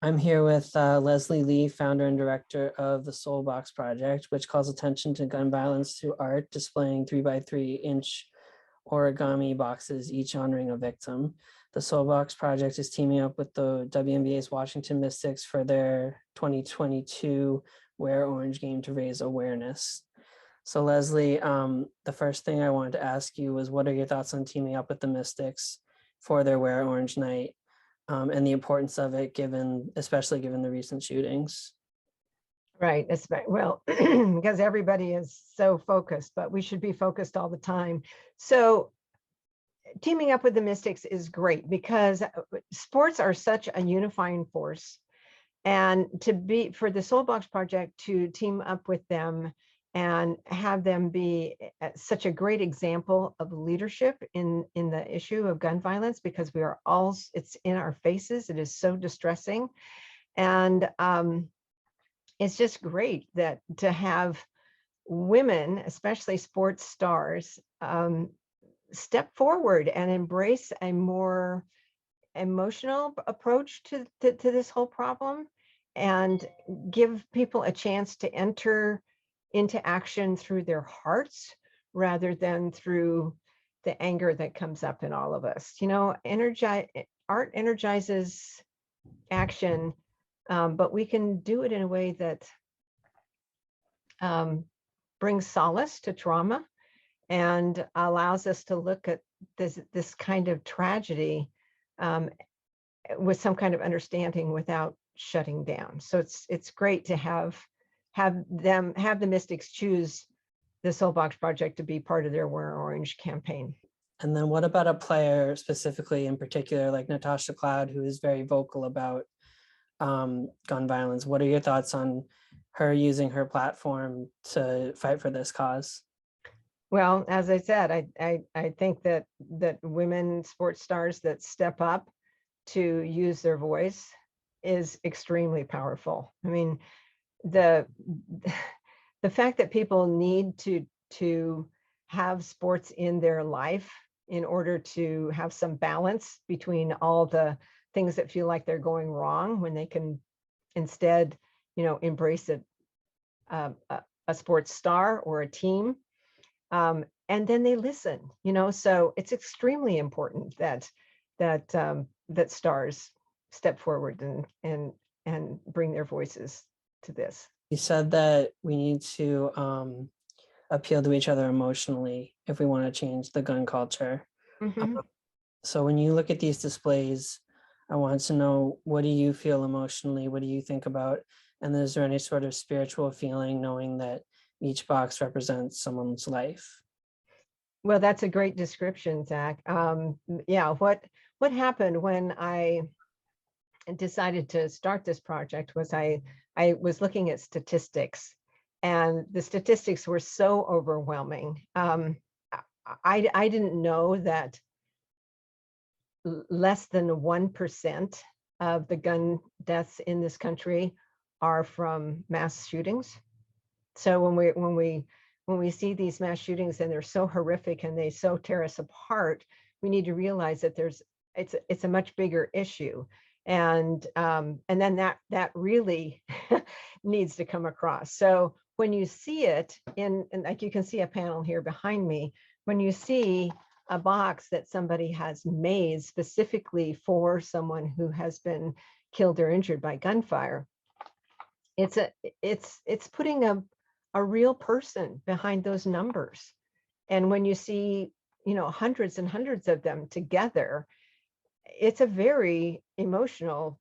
I'm here with Leslie Lee, founder and director of the Soul Box Project, which calls attention to gun violence through art, displaying 3 by 3 inch origami boxes, each honoring a victim. The Soul Box Project is teaming up with the WNBA's Washington Mystics for their 2022 Wear Orange game to raise awareness. So Leslie, the first thing I wanted to ask you was, what are your thoughts on teaming up with the Mystics for their Wear Orange night? And the importance of it, especially given the recent shootings. Right. Well, because everybody is so focused, but we should be focused all the time. So teaming up with the Mystics is great because sports are such a unifying force. And for the Soul Box Project to team up with them and have them be such a great example of leadership in the issue of gun violence, because it's in our faces. It is so distressing. And it's just great to have women, especially sports stars, step forward and embrace a more emotional approach to this whole problem and give people a chance to enter into action through their hearts rather than through the anger that comes up in all of us. Art energizes action, but we can do it in a way that brings solace to trauma and allows us to look at this kind of tragedy with some kind of understanding without shutting down. So it's great to have the Mystics choose the Soul Box Project to be part of their Wear Orange campaign. And then what about a player specifically in particular, like Natasha Cloud, who is very vocal about gun violence? What are your thoughts on her using her platform to fight for this cause? Well, as I said, I think that women sports stars that step up to use their voice is extremely powerful. I mean, the fact that people need to have sports in their life in order to have some balance between all the things that feel like they're going wrong, when they can instead, embrace a sports star or a team. And then they listen, so it's extremely important that stars step forward and bring their voices to this. You said that we need to appeal to each other emotionally if we want to change the gun culture. Mm-hmm. So when you look at these displays, I want to know, what do you feel emotionally? What do you think about? And is there any sort of spiritual feeling knowing that each box represents someone's life? Well, that's a great description, Zach. Yeah, what happened when I decided to start this project was I was looking at statistics, and the statistics were so overwhelming. I didn't know that less than 1% of the gun deaths in this country are from mass shootings. So when we see these mass shootings and they're so horrific and they so tear us apart, we need to realize that it's a much bigger issue. And then that really needs to come across. So when you see it and like you can see a panel here behind me, when you see a box that somebody has made specifically for someone who has been killed or injured by gunfire, it's putting a real person behind those numbers. And when you see, hundreds and hundreds of them together, it's a very emotional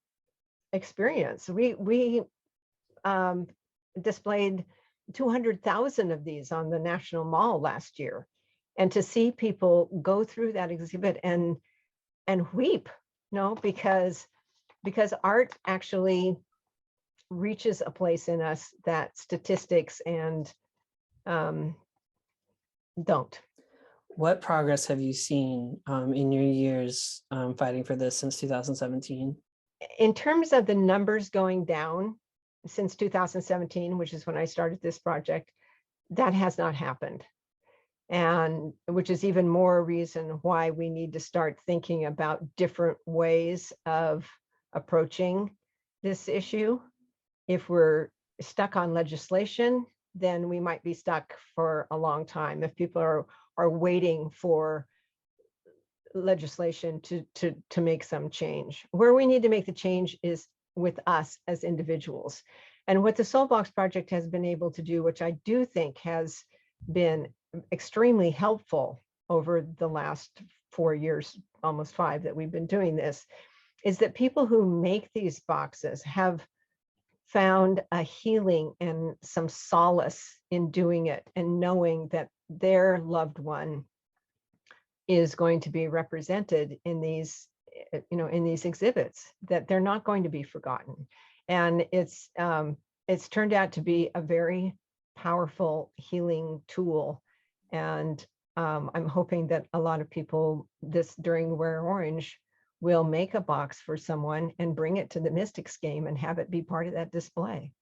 experience. We displayed 200,000 of these on the National Mall last year. And to see people go through that exhibit and weep, because art actually reaches a place in us that statistics and don't. What progress have you seen in your years fighting for this since 2017? In terms of the numbers going down since 2017, which is when I started this project, that has not happened. And which is even more reason why we need to start thinking about different ways of approaching this issue. If we're stuck on legislation, then we might be stuck for a long time. If people are waiting for legislation to make some change. Where we need to make the change is with us as individuals. And what the Soulbox Project has been able to do, which I do think has been extremely helpful over the last 4 years, almost 5 that we've been doing this, is that people who make these boxes have found a healing and some solace in doing it and knowing that their loved one is going to be represented in these, in these exhibits, that they're not going to be forgotten. And it's turned out to be a very powerful healing tool. And I'm hoping that a lot of people during Wear Orange will make a box for someone and bring it to the Mystics game and have it be part of that display.